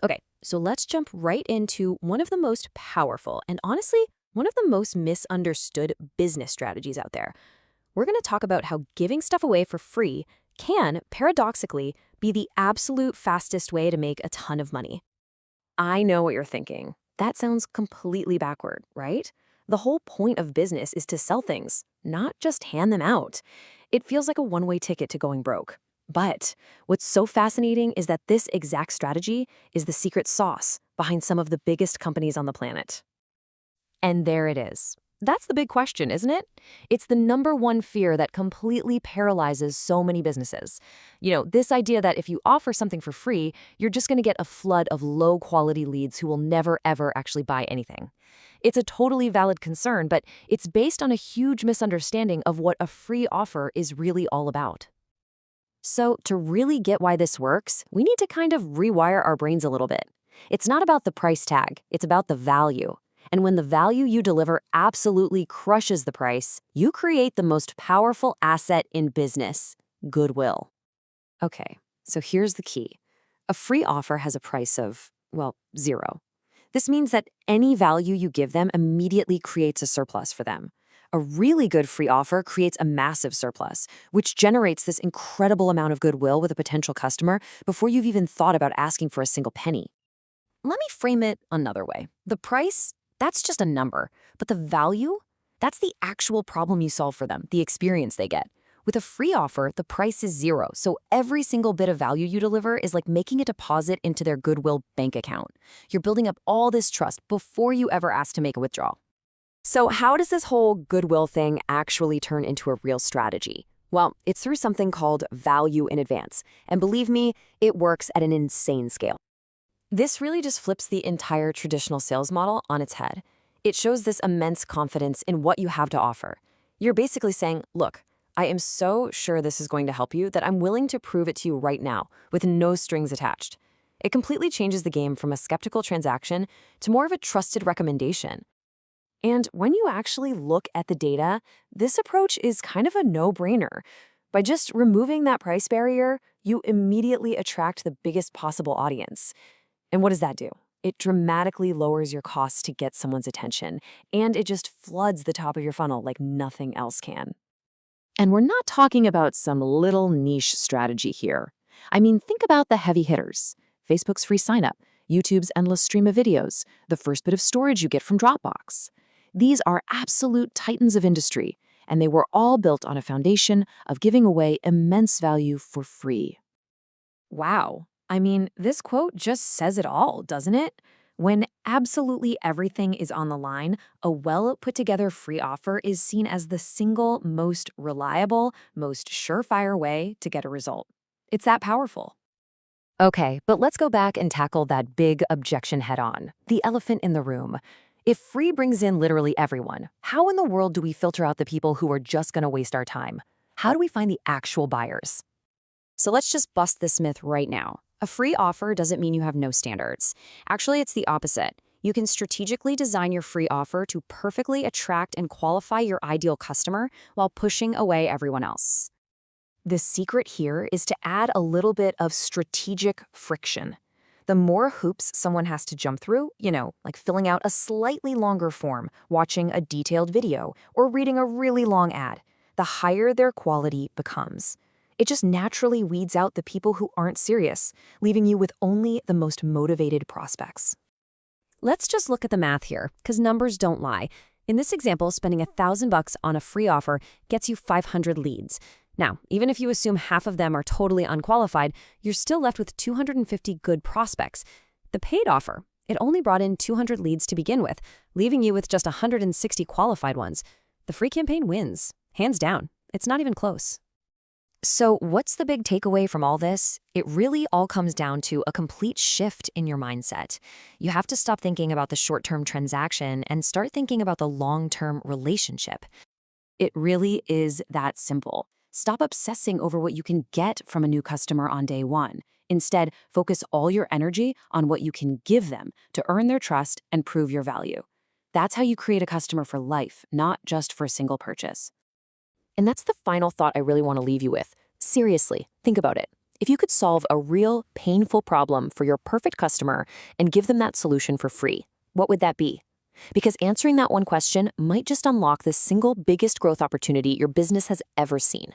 Okay, so let's jump right into one of the most powerful and honestly, one of the most misunderstood business strategies out there. We're going to talk about how giving stuff away for free can, paradoxically, be the absolute fastest way to make a ton of money. I know what you're thinking. That sounds completely backward, right? The whole point of business is to sell things, not just hand them out. It feels like a one-way ticket to going broke. But what's so fascinating is that this exact strategy is the secret sauce behind some of the biggest companies on the planet. And there it is. That's the big question, isn't it? It's the number one fear that completely paralyzes so many businesses. This idea that if you offer something for free, you're just going to get a flood of low-quality leads who will never, ever actually buy anything. It's a totally valid concern, but it's based on a huge misunderstanding of what a free offer is really all about. So, to really get why this works, we need to kind of rewire our brains a little bit. It's not about the price tag, it's about the value. And when the value you deliver absolutely crushes the price, you create the most powerful asset in business: goodwill. Okay, so here's the key. A free offer has a price of, well, zero. This means that any value you give them immediately creates a surplus for them. A really good free offer creates a massive surplus, which generates this incredible amount of goodwill with a potential customer before you've even thought about asking for a single penny. Let me frame it another way. The price, that's just a number, but the value, that's the actual problem you solve for them, the experience they get. With a free offer, the price is zero, so every single bit of value you deliver is like making a deposit into their Goodwill bank account. You're building up all this trust before you ever ask to make a withdrawal. So how does this whole Goodwill thing actually turn into a real strategy? Well, it's through something called value in advance, and believe me, it works at an insane scale. This really just flips the entire traditional sales model on its head. It shows this immense confidence in what you have to offer. You're basically saying, look, I am so sure this is going to help you that I'm willing to prove it to you right now, with no strings attached. It completely changes the game from a skeptical transaction to more of a trusted recommendation. And when you actually look at the data, this approach is kind of a no-brainer. By just removing that price barrier, you immediately attract the biggest possible audience. And what does that do? It dramatically lowers your costs to get someone's attention, and it just floods the top of your funnel like nothing else can. And we're not talking about some little niche strategy here. I mean, think about the heavy hitters. Facebook's free sign-up, YouTube's endless stream of videos, the first bit of storage you get from Dropbox. These are absolute titans of industry, and they were all built on a foundation of giving away immense value for free. Wow. I mean, this quote just says it all, doesn't it? When absolutely everything is on the line, a well-put-together free offer is seen as the single most reliable, most surefire way to get a result. It's that powerful. Okay, but let's go back and tackle that big objection head-on, the elephant in the room. If free brings in literally everyone, how in the world do we filter out the people who are just going to waste our time? How do we find the actual buyers? So let's just bust this myth right now. A free offer doesn't mean you have no standards. Actually, it's the opposite. You can strategically design your free offer to perfectly attract and qualify your ideal customer while pushing away everyone else. The secret here is to add a little bit of strategic friction. The more hoops someone has to jump through, like filling out a slightly longer form, watching a detailed video, or reading a really long ad, the higher their quality becomes. It just naturally weeds out the people who aren't serious, leaving you with only the most motivated prospects. Let's just look at the math here, because numbers don't lie. In this example, spending $1,000 on a free offer gets you 500 leads. Now, even if you assume half of them are totally unqualified, you're still left with 250 good prospects. The paid offer, it only brought in 200 leads to begin with, leaving you with just 160 qualified ones. The free campaign wins, hands down. It's not even close. So what's the big takeaway from all this? It really all comes down to a complete shift in your mindset. You have to stop thinking about the short-term transaction and start thinking about the long-term relationship. It really is that simple. Stop obsessing over what you can get from a new customer on day one. Instead, focus all your energy on what you can give them to earn their trust and prove your value. That's how you create a customer for life, not just for a single purchase. And that's the final thought I really want to leave you with. Seriously, think about it. If you could solve a real, painful problem for your perfect customer and give them that solution for free, what would that be? Because answering that one question might just unlock the single biggest growth opportunity your business has ever seen.